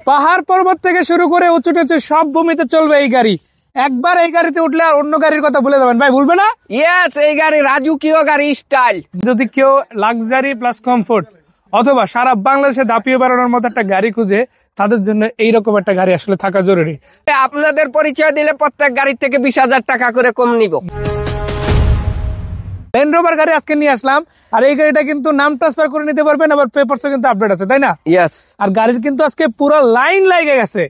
পাহাড় পর্বত থেকে শুরু করে উঁচু নিচু সব ভূমিতে চলবে এই গাড়ি। একবার এই গাড়িতে উঠলে আর অন্য গাড়ির কথা ভুলে যাবেন। ভাই ভুলবে না? ইয়েস, এই গাড়ি রাজকীয় গাড়ি স্টাইল। যদি কেউ লাক্সারি প্লাস কমফোর্ট অথবা সারা বাংলাদেশে দাপিয়ে বেড়ানোর মতো একটা গাড়ি খুঁজে, তাদের জন্য এইরকম একটা গাড়ি আসলে থাকা জরুরি। আপনাদের পরিচয় দিলে প্রত্যেক গাড়ি থেকে 20,000 টাকা করে কম নিব। ল্যান্ড রোভার গাড়ি আজকে নিয়ে আসলাম, আর এই গাড়িটা কিন্তু নাম ট্রান্সফার করে নিতে পারবেন, আবার পেপারসও কিন্তু আপডেট আছে, তাই না? ইয়েস। আর গাড়ির কিন্তু আজকে পুরো লাইন লেগে গেছে।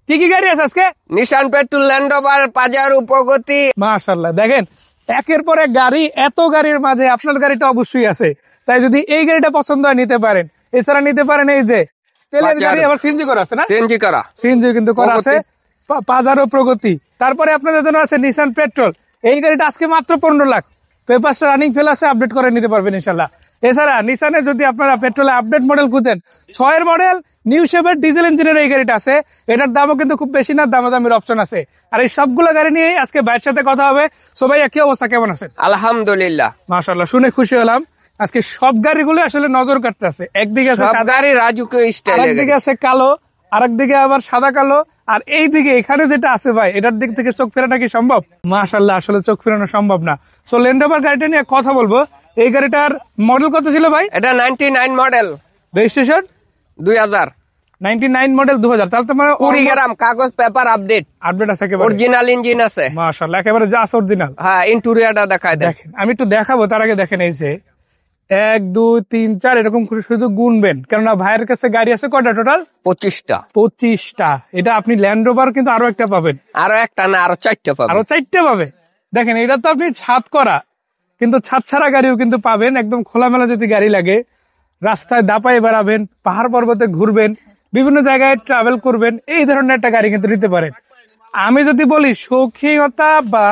কি কি গাড়ি আছে আজকে? নিশান পেট্রোল, ল্যান্ড রোভার, পাজারো, প্রগতি। মাশাআল্লাহ, দেখেন একের পর এক গাড়ি, এত গাড়ির মাঝে আপনার গাড়িটা অবশ্যই আছে। তাই যদি এই গাড়িটা পছন্দ হয় নিতে পারেন। এছাড়া নিতে পারেন এই যে তেলের গাড়ি, আবার সিএনজি করা আছে না? সিএনজি করা, সিএনজি কিন্তু করা আছে, পাজারো, প্রগতি। তারপরে আপনাদের জন্য আছে নিশান পেট্রোল। এই গাড়িটা আজকে মাত্র 15 লাখ, পেপারস রানিং ফেল আছে, আপডেট করে নিতে পারবেন ইনশাল্লাহ। এছাড়া নিশানের যদি আপনারা পেট্রোলে আপডেট মডেল খুঁজেন, 6 মডেল নিউ শেপের ডিজেল ইঞ্জিনের এই গাড়িটা আছে। এটার দামও কিন্তু খুব বেশি না, দামাদামির অপশন আছে। আর এই সবগুলো গাড়ি নিয়ে আজকে ভাইয়ের সাথে কথা হবে। সো ভাইয়া, কি অবস্থা, কেমন আছেন? আলহামদুলিল্লাহ, মাশাআল্লাহ, শুনে খুশি হলাম। আজকে সব গাড়িগুলো আসলে নজর কাটতে আছে। একদিকে আছে সব গাড়ি রাজকীয় স্টাইল, আরেকদিকে আছে কালো, আরেকদিকে আবার সাদা কালো, আর এই দিকে এখানে যেটা আছে ভাই, এটার দিক থেকে চোখ ফেরানো কি সম্ভব? মাশাআল্লাহ, আসলে চোখ ফেরানো সম্ভব না। সো ল্যান্ড রোভার গাড়িটা নিয়ে কথা বলবো। এই গাড়িটার মডেল কত ছিল ভাই? এটা 99 মডেল, রেজিস্ট্রেশন 2000, 99 মডেল 2000। তাহলে তো মানে 20 গ্রাম কাগজ পেপার আপডেট আছে একেবারে। অরিজিনাল ইঞ্জিন আছে। মাশাআল্লাহ, একেবারে যা অরিজিনাল। হ্যাঁ, ইন্টেরিয়রটা দেখায় দেন। দেখেন, আমি একটু দেখাবো, তার আগে দেখেন এই যে 1 2 3 4 এরকম করে শুধু গুনবেন, কেননা ভাইয়ের কাছে গাড়ি আছে কয়টা টোটাল? 25টা। 25টা। এটা আপনি ল্যান্ড রোভার কিন্তু আরো একটা পাবেন, আরো একটা না, আরো 4টা পাবেন। আরো 4টে পাবে। দেখেন, এটা তো আপনি ছাদ করা, কিন্তু ছাদ ছাড়া গাড়িও কিন্তু পাবেন। একদম খোলামেলা যদি গাড়ি লাগে, রাস্তায় দাপায় বেড়াবেন, পাহাড় পর্বতে ঘুরবেন, বিভিন্ন জায়গায় ট্রাভেল করবেন, এই ধরনের একটা গাড়ি কিন্তু নিতে পারেন। আমি যদি বলি শৌখিনতা বা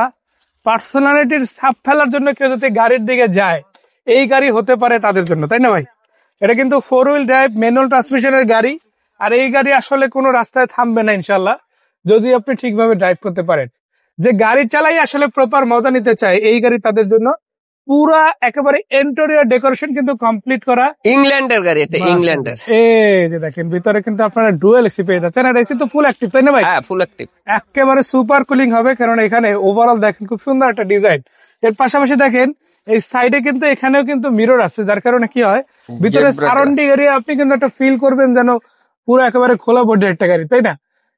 পার্সোনালিটির ছাপ ফেলার জন্য কেউ যদি গাড়ির দিকে যায়, এই গাড়ি হতে পারে তাদের জন্য, তাই না ভাই? এটা কিন্তু 4 হুইল ড্রাইভ ম্যানুয়াল ট্রান্সমিশনের গাড়ি। আর এই গাড়ি আসলে কোনো রাস্তায় থামবে না ইনশাল্লাহ, যদি আপনি ঠিকভাবে ড্রাইভ করতে পারেন। যে গাড়ি চালাই আসলে প্রপার মজা নিতে চায়, এই গাড়ি তাদের জন্য। পুরা একেবারে ইন্টেরিয়র ডেকোরেশন কিন্তু কমপ্লিট করা। ইংল্যান্ডের গাড়ি এটা, ইংল্যান্ডের। এই যে দেখেন, ভিতরে কিন্তু আপনারা ডুয়েল এসি পেয়ে যাচ্ছেন। আর এসি তো ফুল অ্যাক্টিভ, তাই না ভাই? হ্যাঁ, ফুল অ্যাক্টিভ। একেবারে সুপার কুলিং হবে, কারণ এখানে ওভারঅল দেখেন খুব সুন্দর একটা ডিজাইন। এর পাশাপাশি দেখেন এই সাইডে কিন্তু এখানেও কিন্তু মিরর আছে, যার কারণে কি হয়, ভিতরে সারাউন্ডিং এরিয়া আপনি কিন্তু একটা ফিল করবেন যেন পুরো একেবারে খোলা বডি একটা গাড়ি, তাই না?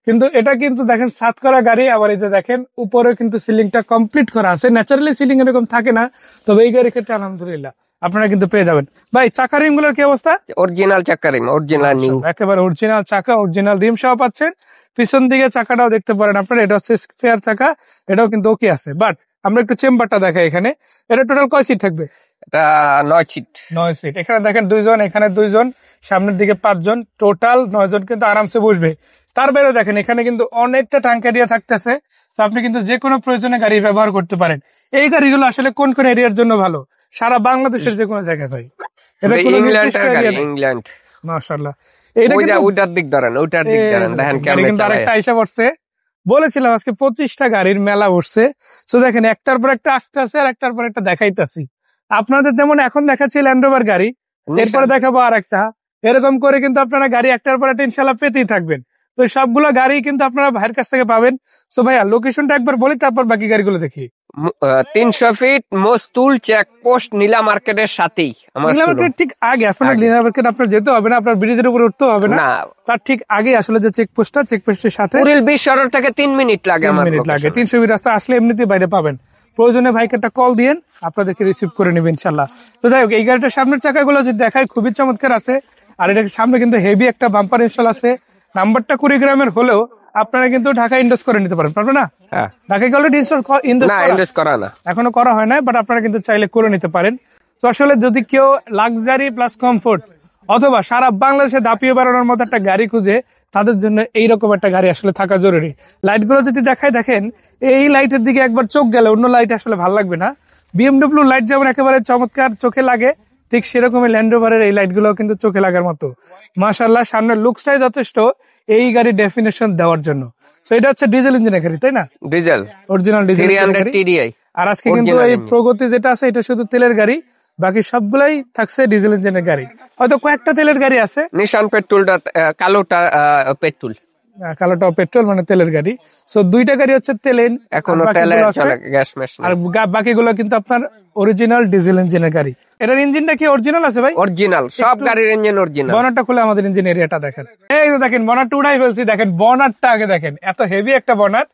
কিন্তু এটা কিন্তু দেখেন ছাদ করা গাড়ি। আবার এই যে দেখেন উপরে কিন্তু সিলিংটা কমপ্লিট করা আছে। ন্যাচারালি সিলিং এরকম থাকে না, তবে এই গাড়ির ক্ষেত্রে আলহামদুলিল্লাহ আপনারা কিন্তু পেয়ে যাবেন। ভাই, চাকা রিম গুলোর কি অবস্থা? অরিজিনাল চাকা রিম, অরিজিনাল নিউ, একেবারে অরিজিনাল চাকা, অরিজিনাল রিম সহ পাচ্ছেন। পিছন দিকে চাকাটাও দেখতে পারেন আপনারা, এটা হচ্ছে স্পেয়ার চাকা, এটাও কিন্তু ওকে আছে। বাট আমরা একটু চেম্বারটা দেখাই। এখানে এটা টোটাল কয় সিট থাকবে? এটা 9 সিট। 9 সিট। এখানে দেখেন 2 জন, এখানে 2 জন, সামনের দিকে 5 জন, টোটাল 9 জন কিন্তু আরামসে বসবে। তার বাইরেও দেখেন এখানে কিন্তু অনেকটা টাঙ্ক এরিয়া থাকতেছে, আপনি কিন্তু যে কোনো প্রয়োজনে গাড়ি ব্যবহার করতে পারেন। এই গাড়িগুলো আসলে কোন কোন এরিয়ার জন্য ভালো? সারা বাংলাদেশের যে কোনো জায়গায় ভাই। এটা কোনো নির্দিষ্ট এরিয়া নেই। ইংল্যান্ড। মাশাআল্লাহ, ওইটার দিক ধরেন, ওইটার দিক ধরেন, দেখেন কেমন কিন্তু আরেকটা আইসা পড়ছে। বলেছিলাম আজকে 25টা গাড়ির মেলা বসছে। তো দেখেন একটার পর একটা আসতে আছে, আর একটার পর একটা দেখাইতেছি আপনাদের। যেমন এখন দেখাচ্ছি ল্যান্ড রোভার গাড়ি, এরপরে দেখাবো আর একটা। এরকম করে কিন্তু আপনারা গাড়ি একটার পর একটা ইনশাল্লাহ পেতেই থাকবেন। তো সবগুলো গাড়ি কিন্তু আপনারা ভাইয়ের কাছ থেকে পাবেন। সো ভাইয়া, লোকেশনটা একবার বলি, তারপর বাকি গাড়িগুলো দেখি। 300 ফিট মস্তুল চেকপোস্ট, নীলা মার্কেটের সাথেই। নীলা মার্কেট ঠিক আগে, আপনার নীলা মার্কেট আপনার যেতে হবে না, আপনার ব্রিজের উপরে উঠতে হবে না, তার ঠিক আগে আসলে যে চেকপোস্টের সাথে পুরিল বিশ সড়ক থেকে 3 মিনিট লাগে। 3 মিনিট লাগে। 300 ফিট রাস্তা আসলে এমনিতেই বাইরে পাবেন। প্রয়োজনে ভাইকে একটা কল দিয়েন, আপনাদেরকে রিসিভ করে নেবেন ইনশাল্লাহ। তো যাই হোক, এই গাড়িটার সামনের চাকাগুলো যদি দেখায়, খুবই চমৎকার আছে। আর এটার সামনে কিন্তু হেভি একটা বাম্পার ইনস্টল আছে। নাম্বারটা 20 গ্রামের হলেও আপনারা কিন্তু ঢাকা ইনভেস্ট করে নিতে পারেন, পারবেন না? ঢাকায় অলরেডি ইনভেস্ট করা না, এখনো করা হয় না, বাট আপনারা কিন্তু চাইলে করে নিতে পারেন। তো আসলে যদি কেউ লাক্সারি প্লাস কমফোর্ট অথবা সারা বাংলাদেশে দাপিয়ে বেড়ানোর মতো একটা গাড়ি খুঁজে, তাদের জন্য এইরকম একটা গাড়ি আসলে থাকা জরুরি। লাইটগুলো যদি দেখায়, দেখেন এই লাইটের দিকে একবার চোখ গেলে অন্য লাইট আসলে ভালো লাগবে না। বিএমডব্লিউ লাইট যেমন একেবারে চমৎকার চোখে লাগে, ঠিক সেরকমই ল্যান্ড রোভারের এই লাইটগুলো কিন্তু চোখে লাগার মতো। মাশাআল্লাহ, সামনের লুকসটাই যথেষ্ট এই গাড়ি ডেফিনেশন দেওয়ার জন্য। তো এটা হচ্ছে ডিজেল ইঞ্জিনের গাড়ি, তাই না? Diesel, original diesel. TDI। আর আজকে কিন্তু এই প্রগতি যেটা আছে, এটা শুধু তেলের গাড়ি। বাকি সবগুলাই থাকছে ডিজেল ইঞ্জিনের গাড়ি। হয়তো কয়েকটা তেলের গাড়ি আছে, নিশান পেট্রোলটা কালোটা পেট্রোল, কালোটা পেট্রোল মানে তেলের গাড়ি। সো দুইটা গাড়ি হচ্ছে তেলের, এখনো আর তেলে বাকিগুলো আছে- চলে, গ্যাস মেশিন আর বাকিগুলো কিন্তু আপনার অরিজিনাল ডিজেল ইঞ্জিনের গাড়ি। এটার ইঞ্জিনটা কি অরিজিনাল আছে ভাই? অরিজিনাল, সব গাড়ির ইঞ্জিন অরিজিনাল। বনারটা খুলে আমাদের ইঞ্জিন এরিয়াটা দেখেন। এই যে দেখেন বনারটা উড়াই ফেলছি, দেখেন বনারটা আগে দেখেন, এত হেভি একটা বনার।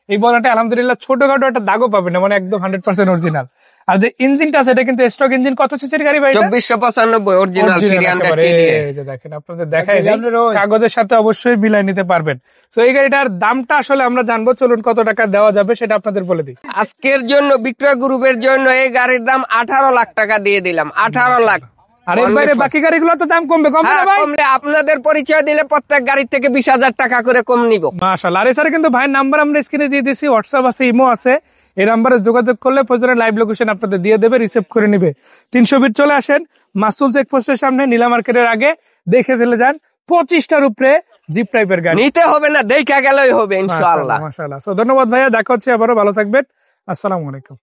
এই বনারটা আলহামদুলিল্লাহ ছোটখাটো একটা দাগও পাবে না, মানে একদম 100% অরিজিনাল। আর যে ইঞ্জিনটা আছে এটা কিন্তু স্টক ইঞ্জিন। কত সিসির গাড়ি ভাই? 2495 অরিজিনাল 300 এই যে দেখেন, আপনাদের দেখাই দিই, কাগজের সাথে অবশ্যই মিলাই নিতে পারবেন। তো এই গাড়িটার দামটা আসলে আমরা জানবো, চলুন কত টাকা দেওয়া যাবে সেটা আপনাদের বলে দিই। আজকের জন্য বিক্রয় গ্রুপের জন্য এই গাড়ির দাম 18 লাখ টাকা দিয়ে দিলাম। 18 লাখ। আর এর বাইরে বাকি গাড়িগুলো তো দাম কমবে কমবে না ভাই? কমলে আপনাদের পরিচয় দিলে প্রত্যেক গাড়ির থেকে 20,000 টাকা করে কম নিব। মাশাআল্লাহ। আর এছাড়া কিন্তু ভাইয়ের নাম্বার আমরা স্ক্রিনে দিয়ে দিয়েছি, হোয়াটসঅ্যাপ আছে, ইমো আছে। এই নাম্বারে যোগাযোগ করলে প্রয়োজনে লাইভ লোকেশন আপনাদের দিয়ে দেবে, রিসিভ করে নিবে। 300 ফিট চলে আসেন মাসুল চেকপোস্টের সামনে, নীলা মার্কেটের আগে, দেখে ফেলে যান 25টার উপরে জিপ টাইপের গাড়ি। নিতে হবে না, দেখা গেলেই হবে ইনশাআল্লাহ। মাশাআল্লাহ। সো ধন্যবাদ ভাইয়া, দেখা হচ্ছে আবারও, ভালো থাকবেন, আসসালামু আলাইকুম।